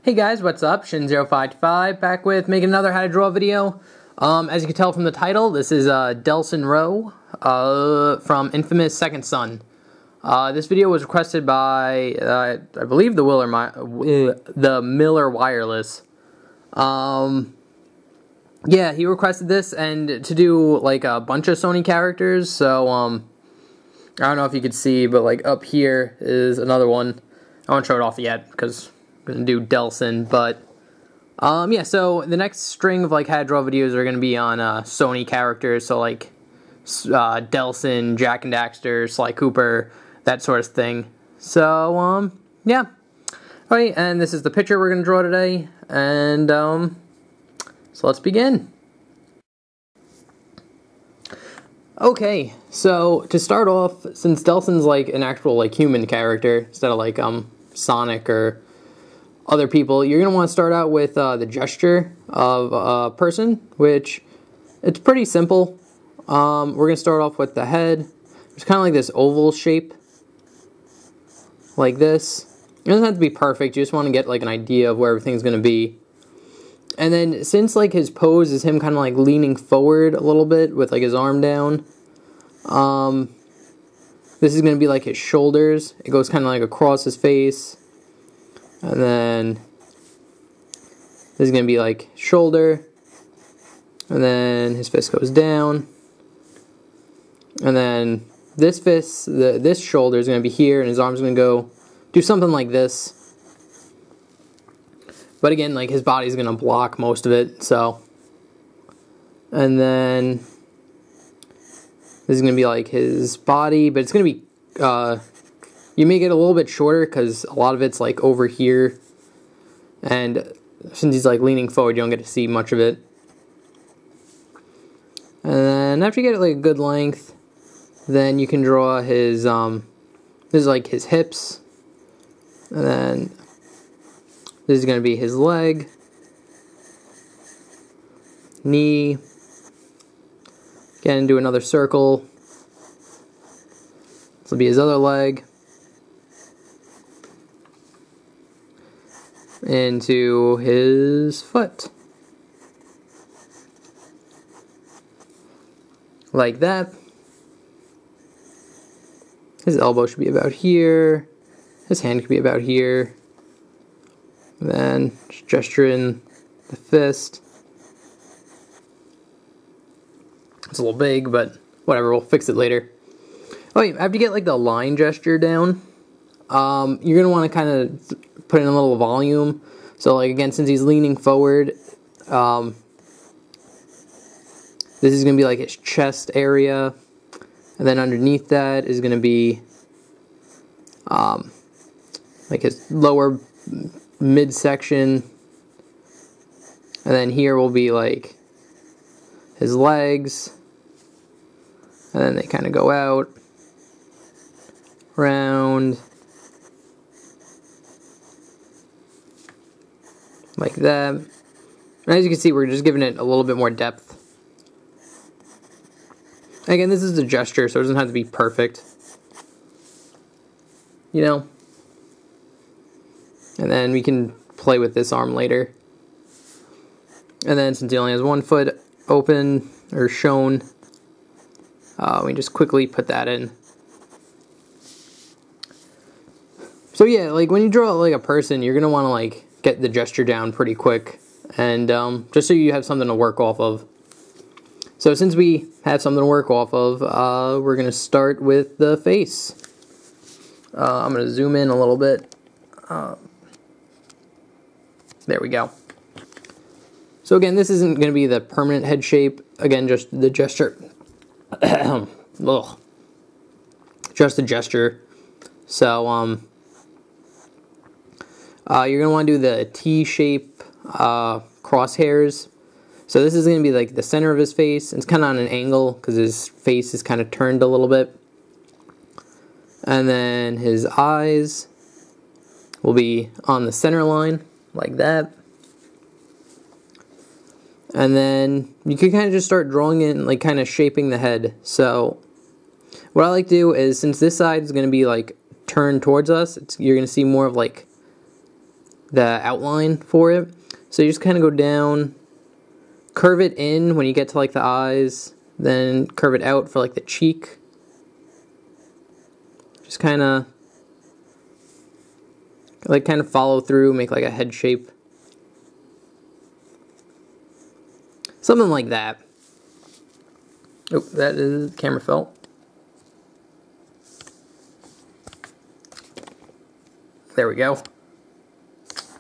Hey guys, what's up? Shin0525 back with making another how to draw video. As you can tell from the title, this is Delsin Rowe from Infamous Second Son. This video was requested by, I believe, the Miller Wireless. Yeah, he requested this and to do like a bunch of Sony characters. So I don't know if you could see, but like up here is another one. I won't show it off yet because I'm gonna do Delsin, but yeah, so the next string of like how to draw videos are gonna be on Sony characters, so like Delsin, Jack and Daxter, Sly Cooper, that sort of thing. So yeah, alright, and this is the picture we're gonna draw today, and so let's begin. Okay, so to start off, since Delsin's like an actual like human character instead of like Sonic or other people, you're going to want to start out with the gesture of a person, which it's pretty simple. We're going to start off with the head. It's kind of like this oval shape, like this. It doesn't have to be perfect, you just want to get like an idea of where everything's going to be. And then since like his pose is him kind of like leaning forward a little bit with like his arm down, this is going to be like his shoulders. It goes kind of like across his face. And then this is going to be like shoulder. And then his fist goes down. And then this fist, this shoulder is going to be here, and his arm's going to go do something like this. But again, like his body's going to block most of it, so. And then this is going to be like his body, but it's going to be, you make it a little bit shorter because a lot of it's like over here. And since he's like leaning forward, you don't get to see much of it. And then after you get it like a good length, then you can draw his, this is like his hips. And then this is going to be his leg, knee. Again, do another circle. This will be his other leg. Into his foot. Like that. His elbow should be about here. His hand could be about here. And then just gesturing the fist. It's a little big, but whatever, we'll fix it later. Oh, yeah, after you get like the line gesture down, you're going to want to kind of put in a little volume. So like again, since he's leaning forward, this is going to be like his chest area. And then underneath that is going to be like his lower midsection. And then here will be like his legs. And then they kind of go out, round, like that. And as you can see, we're just giving it a little bit more depth. Again, this is a gesture, so it doesn't have to be perfect. You know? And then we can play with this arm later. And then since he only has one foot open, or shown, we just quickly put that in. So yeah, like when you draw like a person, you're going to want to like get the gesture down pretty quick. And just so you have something to work off of. So since we have something to work off of, we're going to start with the face. I'm going to zoom in a little bit. There we go. So again, this isn't going to be the permanent head shape. Again, just the gesture. Ugh. Just the gesture. So you're going to want to do the T-shape crosshairs. So this is going to be like the center of his face. It's kind of on an angle because his face is kind of turned a little bit. And then his eyes will be on the center line, like that. And then you can kind of just start drawing in, like kind of shaping the head. So what I like to do is, since this side is going to be like turned towards us, you're going to see more of like the outline for it. So you just kind of go down, curve it in when you get to like the eyes, then curve it out for like the cheek. Just kind of follow through, make like a head shape. Something like that. Oh, that is camera fell. There we go.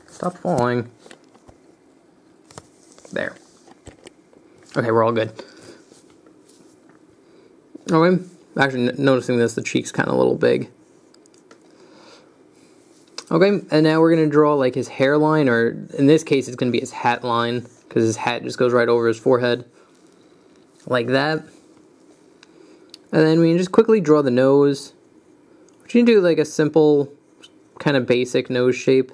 Stop falling. There. Okay, we're all good. Okay, actually noticing this, the cheek's kind of a little big. Okay, and now we're going to draw like his hairline, or in this case it's going to be his hat line, because his hat just goes right over his forehead. Like that. And then we can just quickly draw the nose. Which you can do like a simple, kind of basic nose shape.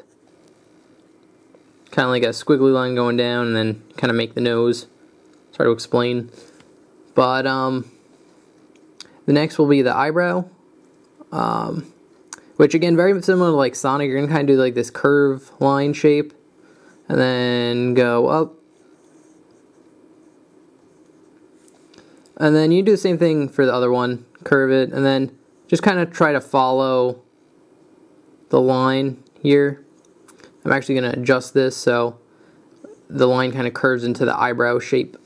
Kind of like a squiggly line going down, and then kind of make the nose. It's hard to explain. But, the next will be the eyebrow. Which again, very similar to like Sonic. You're going to kind of do like this curve line shape. And then go up. And then you do the same thing for the other one. Curve it, and then just kind of try to follow the line here. I'm actually going to adjust this so the line kind of curves into the eyebrow shape.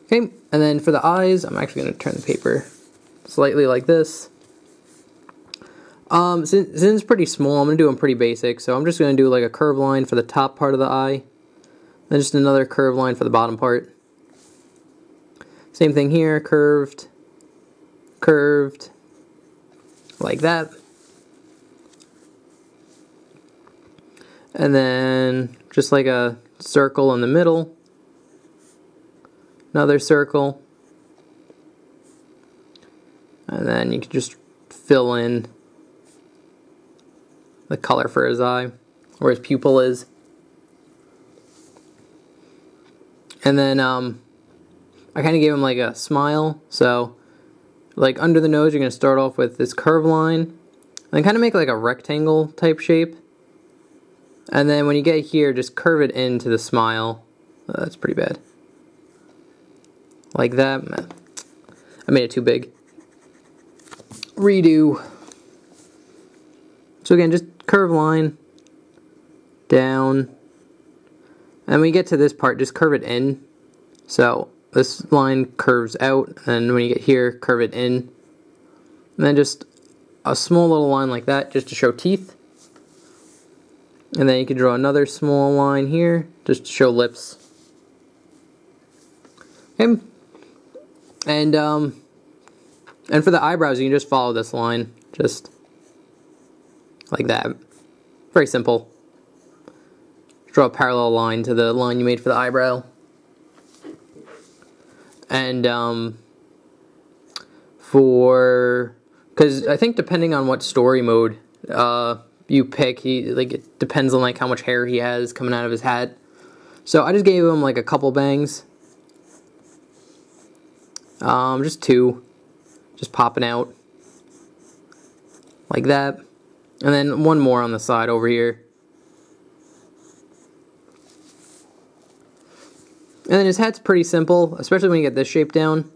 Okay, and then for the eyes, I'm actually going to turn the paper slightly like this. Since it's pretty small, I'm going to do them pretty basic. So I'm just going to do like a curved line for the top part of the eye. Then just another curved line for the bottom part. Same thing here, curved, curved, like that. And then just like a circle in the middle. Another circle. And then you can just fill in the color for his eye, where his pupil is. And then I kind of gave him like a smile, so like under the nose you're going to start off with this curved line, and then kind of make like a rectangle type shape, and then when you get here just curve it into the smile. That's pretty bad. Like that. I made it too big. Redo. So again, just curve line, down, and when you get to this part just curve it in. So this line curves out, and when you get here, curve it in. And then just a small little line like that, just to show teeth. And then you can draw another small line here, just to show lips. Okay. And for the eyebrows, you can just follow this line, just like that. Very simple. Draw a parallel line to the line you made for the eyebrow. And because I think depending on what story mode you pick, it depends on like how much hair he has coming out of his hat. So I just gave him like a couple bangs, just two, just popping out like that, and then one more on the side over here. And then his hat's pretty simple, especially when you get this shape down.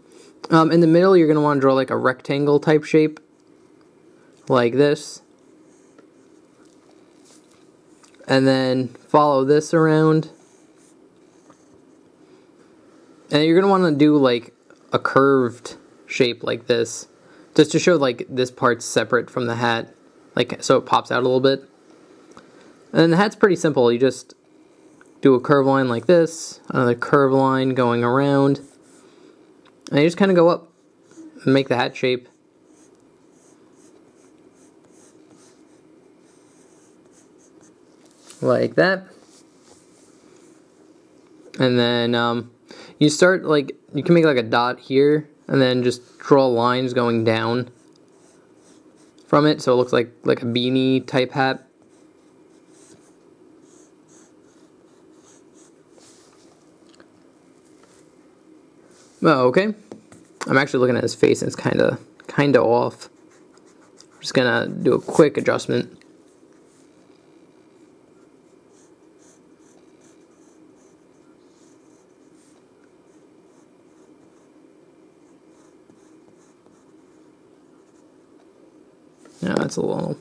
In the middle, you're going to want to draw like a rectangle type shape, like this. And then follow this around. And you're going to want to do like a curved shape like this, just to show like this part's separate from the hat, like so it pops out a little bit. And then the hat's pretty simple. You just do a curved line like this, another curved line going around, and you just kind of go up and make the hat shape. Like that. And then you start like, you can make like a dot here, and then just draw lines going down from it so it looks like a beanie type hat. Oh, okay. I'm actually looking at his face and it's kind of off. I'm just gonna do a quick adjustment. that's a little...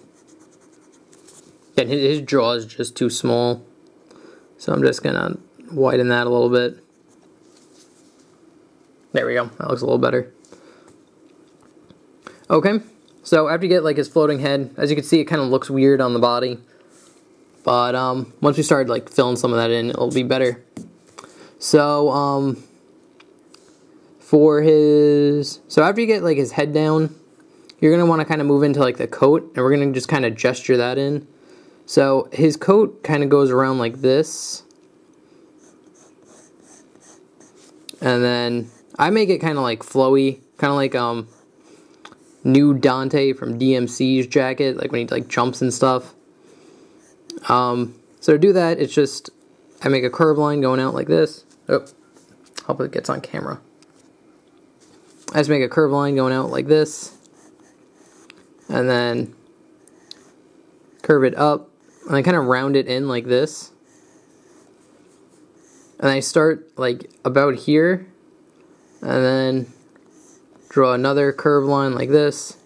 And his jaw is just too small. So I'm just going to widen that a little bit. There we go. That looks a little better. Okay. So after you get like his floating head, as you can see, it kind of looks weird on the body. But once we start like filling some of that in, it'll be better. So so after you get like his head down, you're going to want to kind of move into like the coat, and we're going to just kind of gesture that in. So his coat kind of goes around like this. And then I make it kind of like flowy, kind of like New Dante from DMC's jacket, like when he like jumps and stuff. So to do that, it's just I make a curve line going out like this. Oh, hope it gets on camera. I just make a curve line going out like this, and then curve it up, and I kind of round it in like this. And I start like about here, and then draw another curve line like this.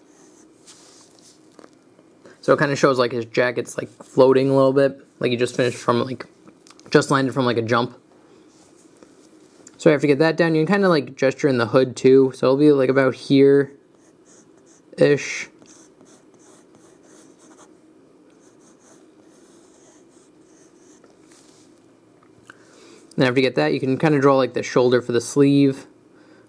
So it kind of shows like his jacket's like floating a little bit, like he just finished from like, just landed from like a jump. So after you get that down, you can kind of like gesture in the hood too. So it'll be like about here-ish. And after you get that, you can kind of draw like the shoulder for the sleeve,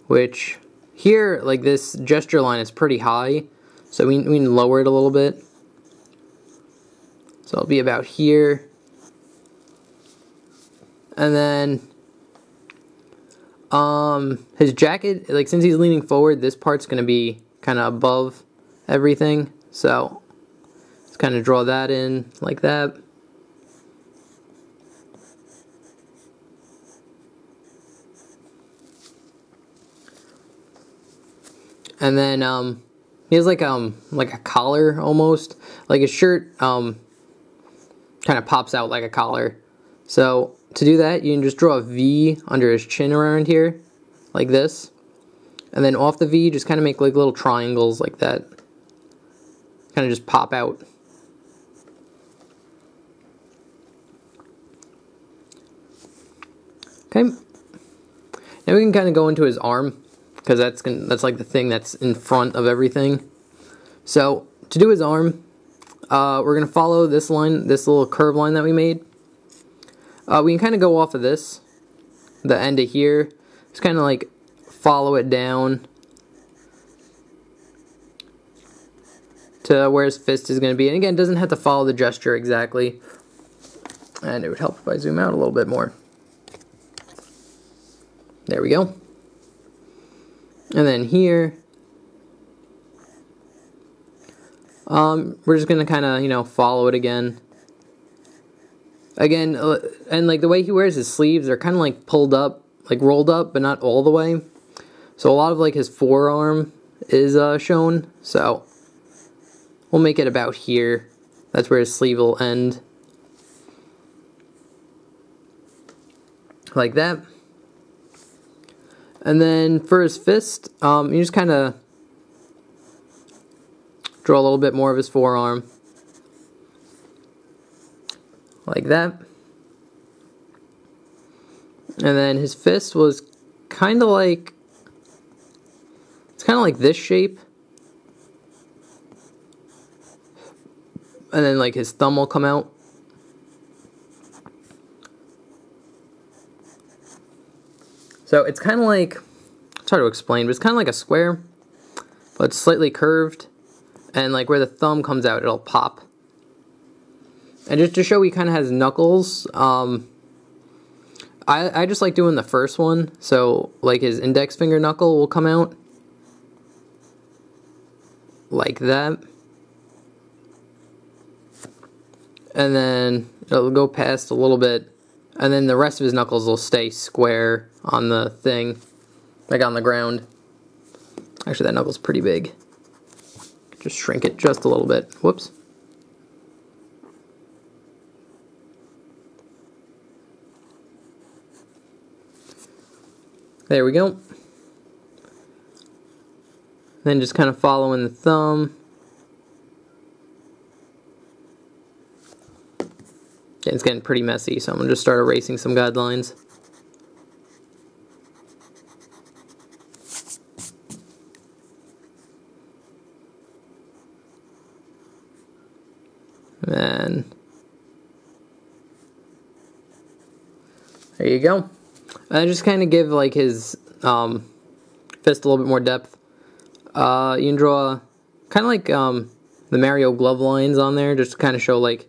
which here, like this gesture line is pretty high, so we can lower it a little bit. So it'll be about here. And then his jacket, like since he's leaning forward, this part's going to be kind of above everything. So let's kind of draw that in like that. And then he has like a collar almost, like his shirt kind of pops out like a collar. So to do that, you can just draw a V under his chin around here, like this, and then off the V, just kind of make like little triangles like that, kind of just pop out. Okay. Now we can kind of go into his arm, because that's like the thing that's in front of everything. So to do his arm, we're going to follow this line, this little curve line that we made. We can kind of go off of this, the end of here, just kind of like follow it down to where his fist is going to be. And again, it doesn't have to follow the gesture exactly. And it would help if I zoom out a little bit more. There we go. And then here, we're just going to kind of, you know, follow it again. Again, and like the way he wears his sleeves, they're kind of like pulled up, like rolled up, but not all the way. So a lot of like his forearm is shown. So we'll make it about here. That's where his sleeve will end. Like that. And then for his fist, you just kind of draw a little bit more of his forearm. Like that. And then his fist was kind of like, it's kind of like this shape. And then like his thumb will come out. So it's kind of like, it's hard to explain, but it's kind of like a square, but it's slightly curved. And like where the thumb comes out, it'll pop. And just to show he kind of has knuckles, I just like doing the first one. So like his index finger knuckle will come out. Like that. And then it'll go past a little bit. And then the rest of his knuckles will stay square on the thing, like on the ground. Actually, that knuckle's pretty big. Just shrink it just a little bit. Whoops. There we go. Then just kind of following the thumb. Yeah, it's getting pretty messy, so I'm going to just start erasing some guidelines. And there you go. And just kind of give like his fist a little bit more depth. You can draw kind of like the Mario glove lines on there, just to kind of show like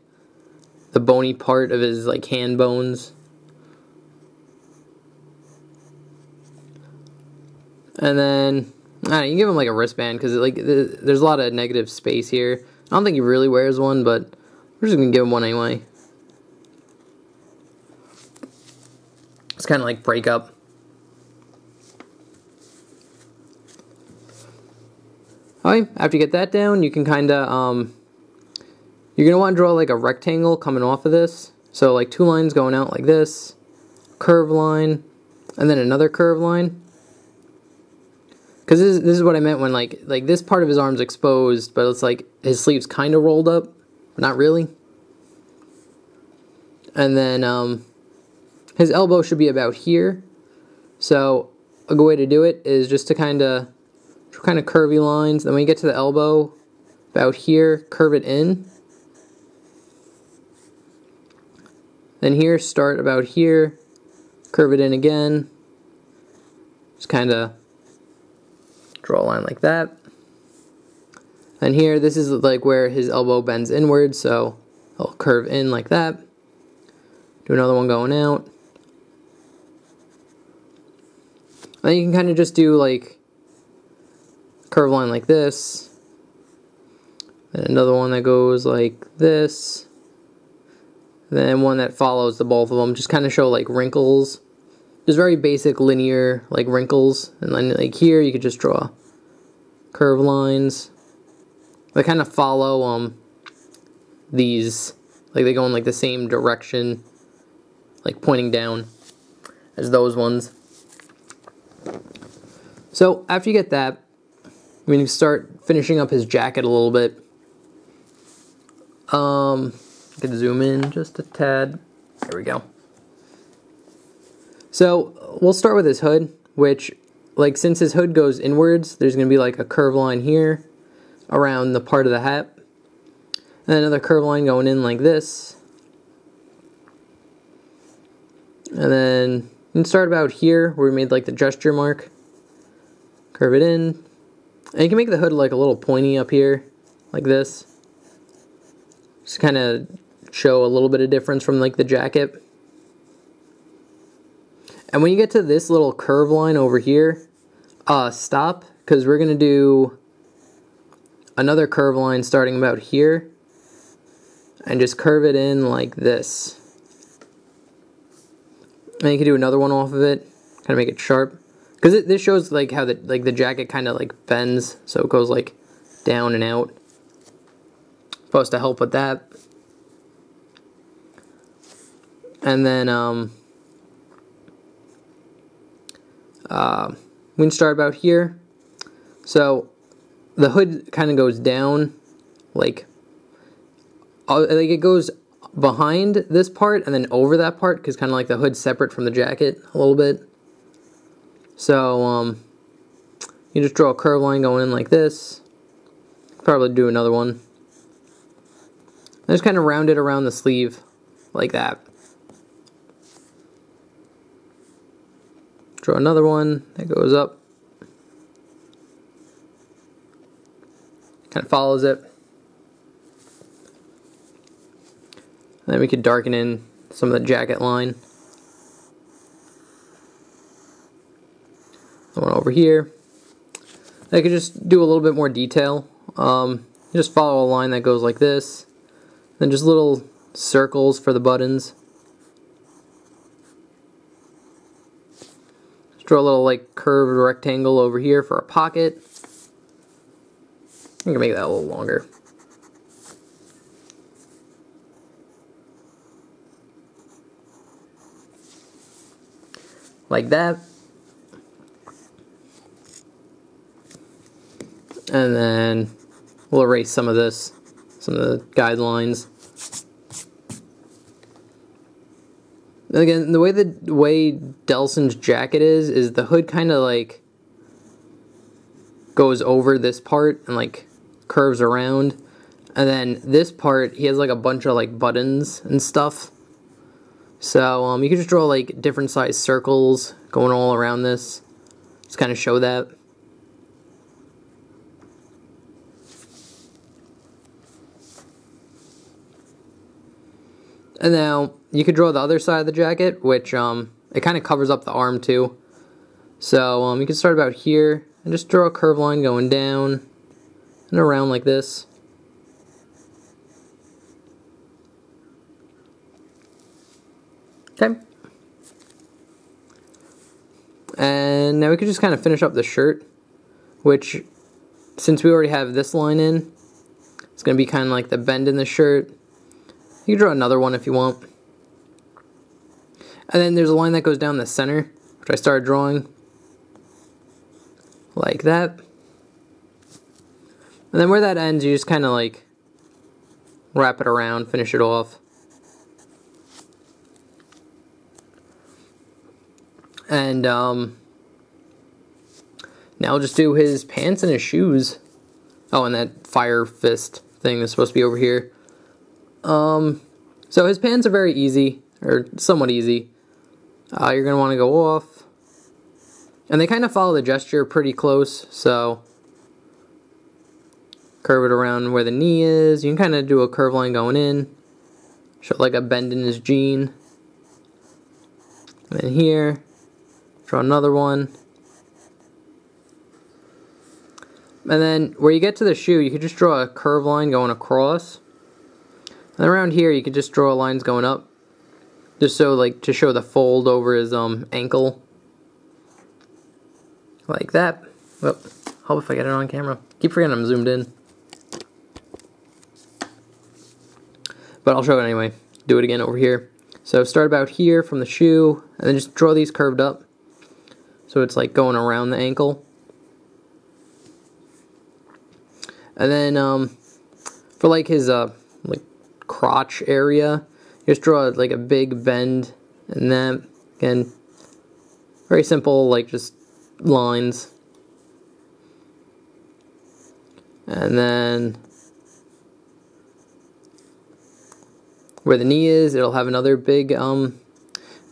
the bony part of his like hand bones. And then I don't know, you can give him like a wristband because like there's a lot of negative space here. I don't think he really wears one, but we're just gonna give him one anyway. It's kind of like breakup. Alright, after you get that down, you can kind of you're gonna want to draw like a rectangle coming off of this. So like two lines going out like this, curve line, and then another curve line. Because this is what I meant when like this part of his arm's exposed, but it's like his sleeve's kind of rolled up, but not really. And then his elbow should be about here. So a good way to do it is just to kind of curvy lines. Then when you get to the elbow, about here, curve it in. Then here, start about here, curve it in again. Just kind of draw a line like that. And here, this is like where his elbow bends inward, so I'll curve in like that. Do another one going out. And then you can kind of just do like curve line like this. And another one that goes like this. And then one that follows the both of them. Just kind of show like wrinkles. Just very basic linear like wrinkles. And then like here you could just draw curve lines. They kind of follow these, like they go in like the same direction, like pointing down as those ones. So after you get that, we need to start finishing up his jacket a little bit. I can zoom in just a tad. There we go. So we'll start with his hood, which, like, since his hood goes inwards, there's going to be like a curve line here around the part of the hat, and another curve line going in like this. And then you can start about here where we made like the gesture mark. Curve it in. And you can make the hood like a little pointy up here, like this. Just kind of show a little bit of difference from like the jacket. And when you get to this little curve line over here, stop, because we're going to do another curve line starting about here. And just curve it in like this. And you can do another one off of it, kind of make it sharp. Because this shows like how the jacket kind of like bends, so it goes like down and out. Supposed to help with that. And then we can start about here. So the hood kind of goes down, like it goes behind this part and then over that part, because kind of like the hood's separate from the jacket a little bit. So you just draw a curve line going in like this. Probably do another one. And just kind of round it around the sleeve like that. Draw another one that goes up. Kind of follows it. And then we could darken in some of the jacket line. The one over here. I could just do a little bit more detail. Just follow a line that goes like this. Then just little circles for the buttons. Just draw a little like curved rectangle over here for a pocket. I can make that a little longer. Like that. And then we'll erase some of this, some of the guidelines. Again, the way Delsin's jacket is the hood kind of like goes over this part and like curves around, and then this part he has like a bunch of like buttons and stuff. So you can just draw like different size circles going all around this. Just kind of show that. And now you could draw the other side of the jacket, which it kind of covers up the arm too. So you can start about here and just draw a curved line going down and around like this. Okay. And now we can just kind of finish up the shirt, which, since we already have this line in, it's going to be kind of like the bend in the shirt. You can draw another one if you want. And then there's a line that goes down the center, which I started drawing like that. And then where that ends, you just kind of like wrap it around, finish it off. And now I'll just do his pants and his shoes. Oh, and that fire fist thing is supposed to be over here. So his pants are very easy, or somewhat easy. You're going to want to go off. And they kind of follow the gesture pretty close, so curve it around where the knee is. You can kind of do a curve line going in. Show like a bend in his jean. And then here, draw another one. And then where you get to the shoe, you could just draw a curve line going across. And around here, you could just draw lines going up, just so like to show the fold over his ankle, like that. Well, hope if I get it on camera. Keep forgetting I'm zoomed in, but I'll show it anyway. Do it again over here. So start about here from the shoe, and then just draw these curved up, so it's like going around the ankle. And then for like his like crotch area, just draw like a big bend, and that, again, very simple, like just lines. And then where the knee is, it'll have another big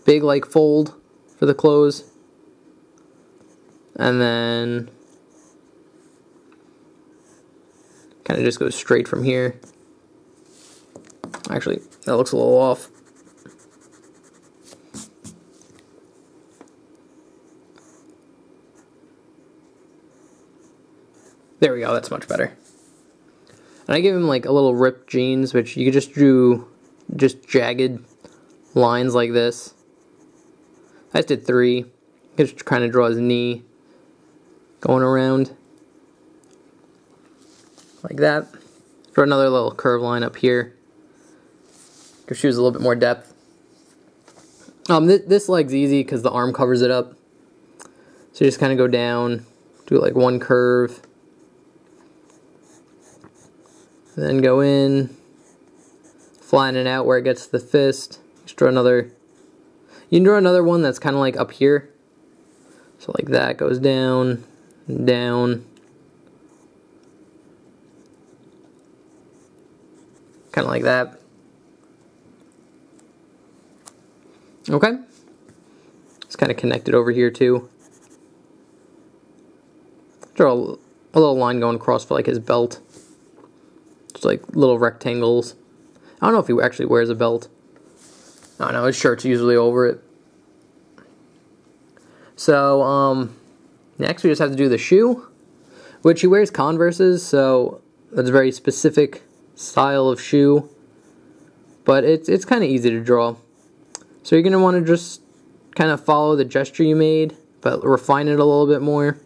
big like fold for the clothes. And then kind of just goes straight from here. Actually, that looks a little off. There we go, that's much better. And I give him like a little ripped jeans, which you could just do just jagged lines like this. I just did 3. You could just kind of draw his knee going around like that. Draw another little curve line up here. Give shoes a little bit more depth. This leg's easy because the arm covers it up. So you just kind of go down, do like one curve, and then go in, flatten it out where it gets to the fist. Just draw another. You can draw another one that's kind of like up here. So like that goes down, down. Kind of like that. Okay. It's kind of connected over here too. Draw a little line going across for like his belt. Just like little rectangles. I don't know if he actually wears a belt. I don't know, his shirt's usually over it. So, next we just have to do the shoe, which he wears Converses, so that's a very specific style of shoe. But it's kind of easy to draw. So you're going to want to just kind of follow the gesture you made, but refine it a little bit more.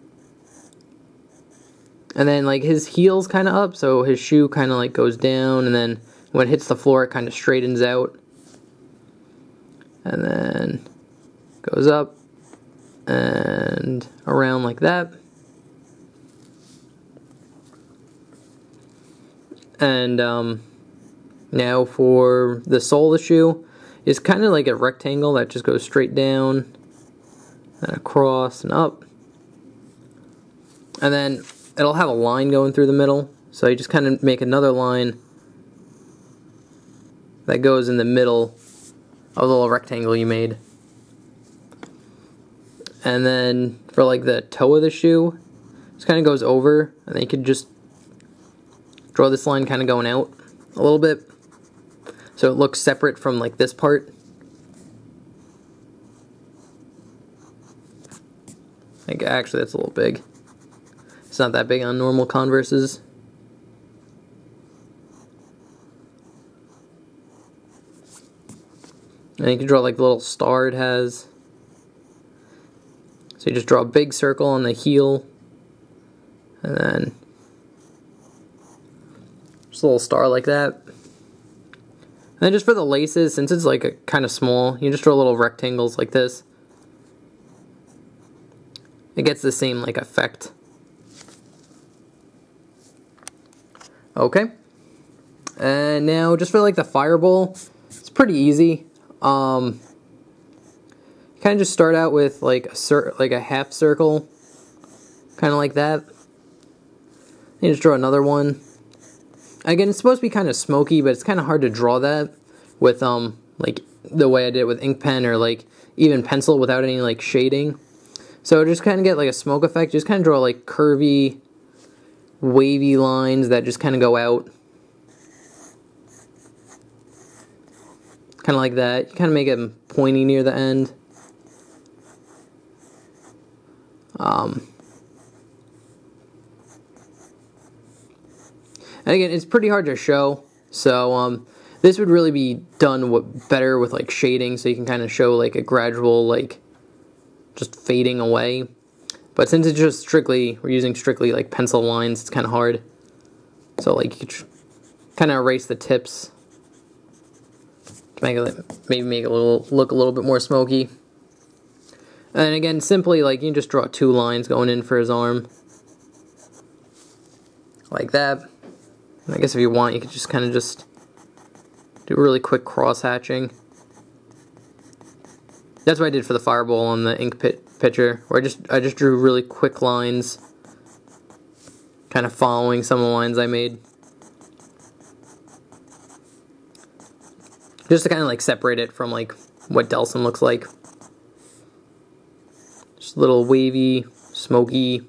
And then like his heel's kind of up, so his shoe kind of like goes down, and then when it hits the floor it kind of straightens out. And then goes up and around like that. And now for the sole of the shoe, is kind of like a rectangle that just goes straight down and across and up. And then it'll have a line going through the middle. So you just kind of make another line that goes in the middle of the little rectangle you made. And then for like the toe of the shoe, just kind of goes over, and then you could just draw this line kind of going out a little bit so it looks separate from like this part. Like, actually that's a little big. It's not that big on normal Converses. And you can draw like the little star it has. So you just draw a big circle on the heel, and then just a little star like that. And then just for the laces, since it's like a kind of small, you just draw little rectangles like this. It gets the same like effect. Okay. And now just for like the fireball, it's pretty easy. Kind of just start out with like a half circle, kind of like that. You just draw another one. Again, it's supposed to be kind of smoky, but it's kind of hard to draw that with like the way I did it with ink pen or like even pencil without any like shading. So just kind of get like a smoke effect. Just kind of draw like curvy, wavy lines that just kind of go out. Kind of like that. You kind of make it pointy near the end. And again, it's pretty hard to show, so this would really be done better with like shading, so you can kind of show like a gradual like just fading away. But since it's just strictly, we're using strictly like pencil lines, it's kind of hard. So like you could kind of erase the tips to make it, maybe make it look a little bit more smoky. And again, simply like you can just draw 2 lines going in for his arm, like that. And I guess if you want, you could just kind of just do a really quick cross hatching. That's what I did for the fireball on the ink picture, where I just drew really quick lines, kind of following some of the lines I made, just to kind of like separate it from like what Delsin looks like. Just little wavy, smoky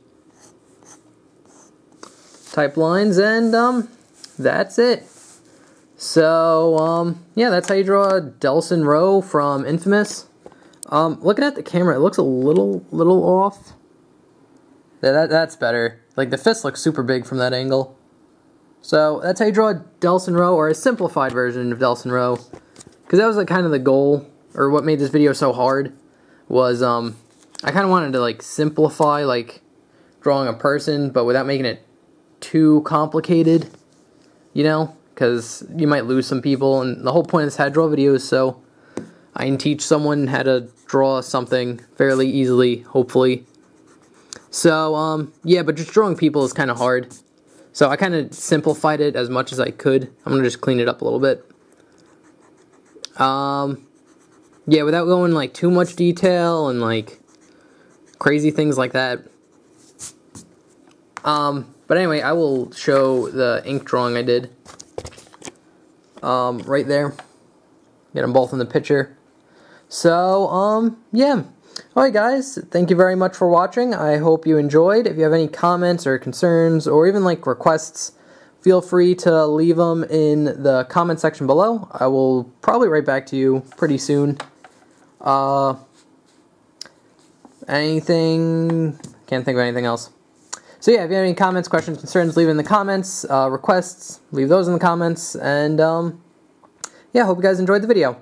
type lines, and that's it. So yeah, that's how you draw Delsin Rowe from Infamous. Looking at the camera, it looks a little off. That's better. Like the fist looks super big from that angle. So that's how you draw Delsin Rowe, or a simplified version of Delsin Rowe. Because that was like kind of the goal, or what made this video so hard, was I kind of wanted to like simplify like drawing a person, but without making it too complicated, you know, because you might lose some people, and the whole point of this how to draw video is so I can teach someone how to draw something fairly easily, hopefully. So yeah, but just drawing people is kind of hard, so I kind of simplified it as much as I could. I'm gonna just clean it up a little bit. Yeah, without going like too much detail and like crazy things like that. But anyway, I will show the ink drawing I did. Right there. Get them both in the picture. So, yeah. Alright guys, thank you very much for watching. I hope you enjoyed. If you have any comments or concerns, or even like requests, feel free to leave them in the comment section below. I will probably write back to you pretty soon. Can't think of anything else. So yeah, if you have any comments, questions, concerns, leave it in the comments. Requests, leave those in the comments. And yeah, hope you guys enjoyed the video.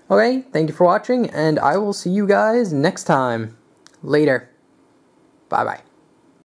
Okay, thank you for watching, and I will see you guys next time. Later. Bye-bye.